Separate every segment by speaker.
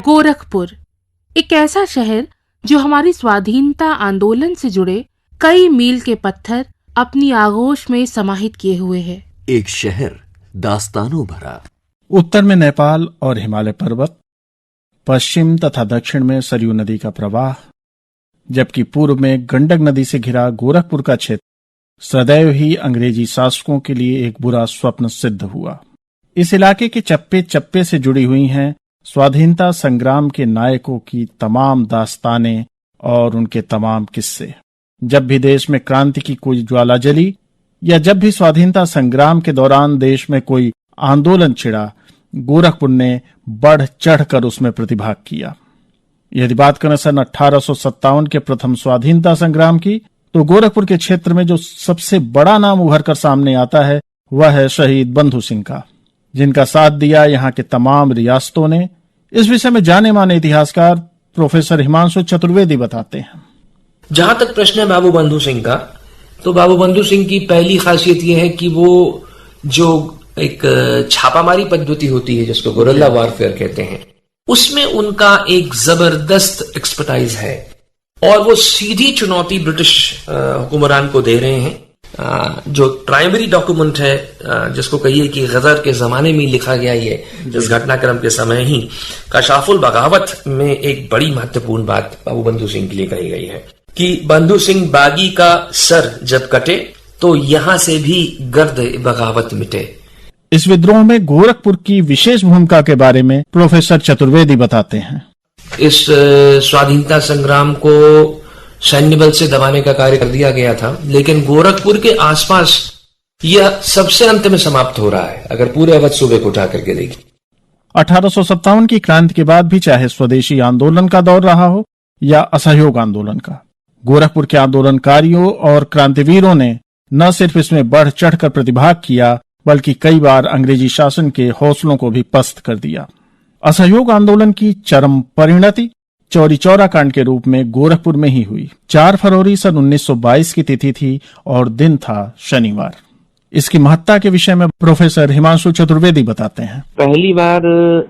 Speaker 1: गोरखपुर एक ऐसा शहर जो हमारी स्वाधीनता आंदोलन से जुड़े कई मील के पत्थर अपनी आगोश में समाहित किए हुए है।
Speaker 2: एक शहर दास्तानों भरा।
Speaker 3: उत्तर में नेपाल और हिमालय पर्वत, पश्चिम तथा दक्षिण में सरयू नदी का प्रवाह, जबकि पूर्व में गंडक नदी से घिरा गोरखपुर का क्षेत्र सदैव ही अंग्रेजी शासकों के लिए एक बुरा स्वप्न सिद्ध हुआ। इस इलाके के चप्पे चप्पे से जुड़ी हुई हैं स्वाधीनता संग्राम के नायकों की तमाम दास्तानें और उनके तमाम किस्से। जब भी देश में क्रांति की कोई ज्वाला जली या जब भी स्वाधीनता संग्राम के दौरान देश में कोई आंदोलन छिड़ा, गोरखपुर ने बढ़ चढ़कर उसमें प्रतिभाग किया। यदि बात करें सन 1857 के प्रथम स्वाधीनता संग्राम की, तो गोरखपुर के क्षेत्र में जो सबसे बड़ा नाम उभर कर सामने आता है वह है शहीद बंधु सिंह का, जिनका साथ दिया यहाँ के तमाम रियासतों ने। इस विषय में जाने माने इतिहासकार प्रोफेसर हिमांशु चतुर्वेदी बताते हैं।
Speaker 4: जहां तक प्रश्न है बाबू बंधु सिंह का, तो बाबू बंधु सिंह की पहली खासियत यह है कि वो जो एक छापामारी पद्धति होती है जिसको गोरिल्ला वॉरफेयर कहते हैं, उसमें उनका एक जबरदस्त एक्सपर्टाइज है और वो सीधी चुनौती ब्रिटिश हुक्मरान को दे रहे हैं। जो प्राइमरी डॉक्यूमेंट है जिसको कहिए कि गदर के जमाने में लिखा गया, ये इस घटनाक्रम के समय ही कशाफुल बगावत में एक बड़ी महत्वपूर्ण बात बाबू बंधु सिंह के लिए कही गई है कि बंधु सिंह बागी का सर जब कटे तो यहां से भी गर्द बगावत मिटे।
Speaker 3: इस विद्रोह में गोरखपुर की विशेष भूमिका के बारे में प्रोफेसर चतुर्वेदी बताते हैं।
Speaker 4: इस स्वाधीनता संग्राम को सैन्य बल से दबाने का कार्य कर दिया गया था, लेकिन गोरखपुर के आसपास यह सबसे अंत में समाप्त हो रहा है अगर पूरे अवध सूबे को उठा करके देखिए।
Speaker 3: 1857 की क्रांति के बाद भी चाहे स्वदेशी आंदोलन का दौर रहा हो या असहयोग आंदोलन का, गोरखपुर के आंदोलनकारियों और क्रांतिवीरों ने न सिर्फ इसमें बढ़ चढ़कर प्रतिभाग किया, बल्कि कई बार अंग्रेजी शासन के हौसलों को भी पस्त कर दिया। असहयोग आंदोलन की चरम परिणति चौरी चौरा कांड के रूप में गोरखपुर में ही हुई। 4 फरवरी सन 1922 की तिथि थी और दिन था शनिवार। इसकी महत्ता के विषय में प्रोफेसर हिमांशु चतुर्वेदी बताते हैं।
Speaker 5: पहली बार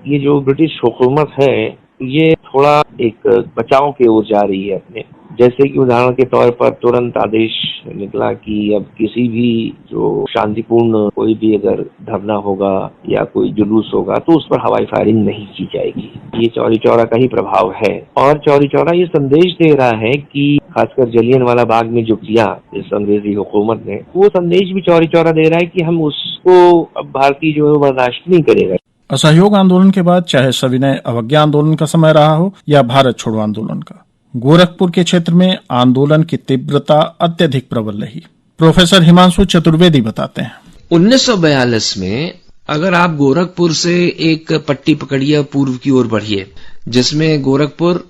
Speaker 5: ये जो ब्रिटिश हुकूमत है ये थोड़ा एक बचाव की ओर जा रही है अपने, जैसे कि उदाहरण के तौर पर तुरंत आदेश निकला कि अब किसी भी जो शांतिपूर्ण कोई भी अगर धरना होगा या कोई जुलूस होगा तो उस पर हवाई फायरिंग नहीं की जाएगी। ये चौरी चौरा का ही प्रभाव है और चौरी चौरा ये संदेश दे रहा है कि खासकर जलियांवाला बाग में जो किया इस अंग्रेजी हुकूमत ने, वो संदेश भी चौरी चौरा दे रहा है कि हम उसको अब भारतीय जो है बर्दाश्त नहीं करेगा।
Speaker 3: असहयोग आंदोलन के बाद चाहे सविनय अवज्ञा आंदोलन का समय रहा हो या भारत छोड़ो आंदोलन का, गोरखपुर के क्षेत्र में आंदोलन की तीव्रता अत्यधिक प्रबल रही। प्रोफेसर हिमांशु चतुर्वेदी बताते हैं।
Speaker 4: 1942 में अगर आप गोरखपुर से एक पट्टी पकड़िए पूर्व की ओर बढ़िए, जिसमें गोरखपुर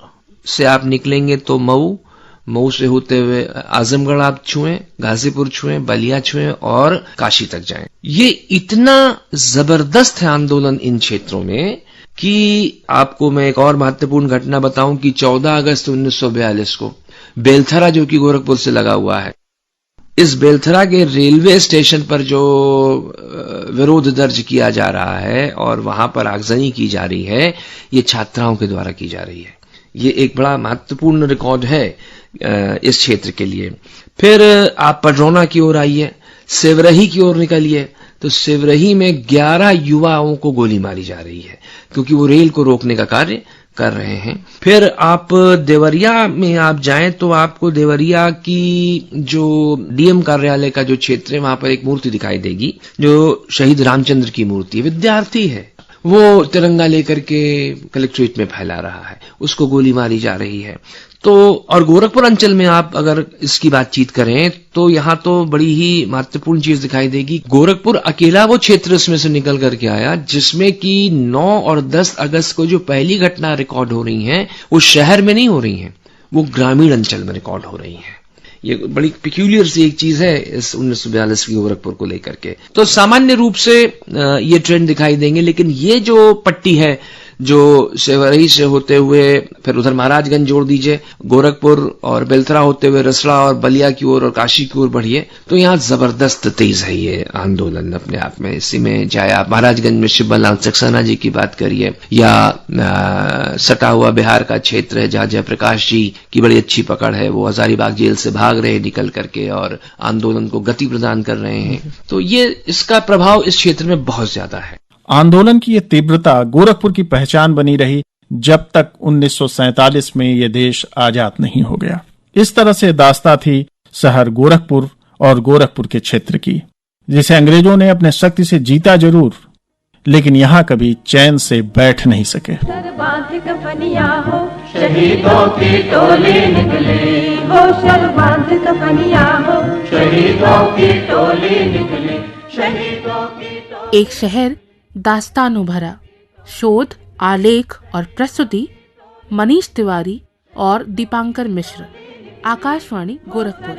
Speaker 4: से आप निकलेंगे तो मऊ से होते हुए आजमगढ़ आप छुएं, गाजीपुर छुएं, बलिया छुएं और काशी तक जाएं। ये इतना जबरदस्त है आंदोलन इन क्षेत्रों में कि आपको मैं एक और महत्वपूर्ण घटना बताऊं कि 14 अगस्त 1942 को बेलथरा जो कि गोरखपुर से लगा हुआ है, इस बेलथरा के रेलवे स्टेशन पर जो विरोध दर्ज किया जा रहा है और वहां पर आगजनी की जा रही है, ये छात्राओं के द्वारा की जा रही है। ये एक बड़ा महत्वपूर्ण रिकॉर्ड है इस क्षेत्र के लिए। फिर आप पडरौना की ओर आइए, सेवरही की ओर निकलिए तो सेवरही में 11 युवाओं को गोली मारी जा रही है क्योंकि वो रेल को रोकने का कार्य कर रहे हैं। फिर आप देवरिया में आप जाएं तो आपको देवरिया की जो डीएम कार्यालय का जो क्षेत्र है वहां पर एक मूर्ति दिखाई देगी जो शहीद रामचंद्र की मूर्ति है। विद्यार्थी है, वो तिरंगा लेकर के कलेक्ट्रेट में फैला रहा है, उसको गोली मारी जा रही है। तो और गोरखपुर अंचल में आप अगर इसकी बातचीत करें तो यहां तो बड़ी ही महत्वपूर्ण चीज दिखाई देगी। गोरखपुर अकेला वो क्षेत्र इसमें से निकल करके आया जिसमें कि 9 और 10 अगस्त को जो पहली घटना रिकॉर्ड हो रही हैं वो शहर में नहीं हो रही हैं, वो ग्रामीण अंचल में रिकॉर्ड हो रही हैं। ये बड़ी पिक्यूलियर सी एक चीज है इस 1942 की गोरखपुर को लेकर के। तो सामान्य रूप से ये ट्रेंड दिखाई देंगे, लेकिन ये जो पट्टी है जो सेवरही से होते हुए फिर उधर महाराजगंज जोड़ दीजिए, गोरखपुर और बेलथरा होते हुए रसड़ा और बलिया की ओर और काशी की ओर बढ़िए, तो यहाँ जबरदस्त तेज है ये आंदोलन अपने आप में। इसी में चाहे आप महाराजगंज में शिवबल लाल सक्सेना जी की बात करिए, या सटा हुआ बिहार का क्षेत्र है जहाँ जयप्रकाश जी की बड़ी अच्छी पकड़ है, वो हजारीबाग जेल से भाग रहे निकल करके और आंदोलन को गति प्रदान कर रहे हैं। तो ये इसका प्रभाव इस क्षेत्र में बहुत ज्यादा है।
Speaker 3: आंदोलन की ये तीव्रता गोरखपुर की पहचान बनी रही जब तक 1947 में ये देश आजाद नहीं हो गया। इस तरह से दास्तां थी शहर गोरखपुर और गोरखपुर के क्षेत्र की, जिसे अंग्रेजों ने अपने शक्ति से जीता जरूर, लेकिन यहाँ कभी चैन से बैठ नहीं सके।
Speaker 6: शहीदों की टोली निकली हो, शर्बाद कफनिया हो, शहीदों की टोली निकली, शहीदों की टोली।
Speaker 1: एक शहर दास्तानों भरा। शोध, आलेख और प्रस्तुति मनीष तिवारी और दीपांकर मिश्र। आकाशवाणी गोरखपुर।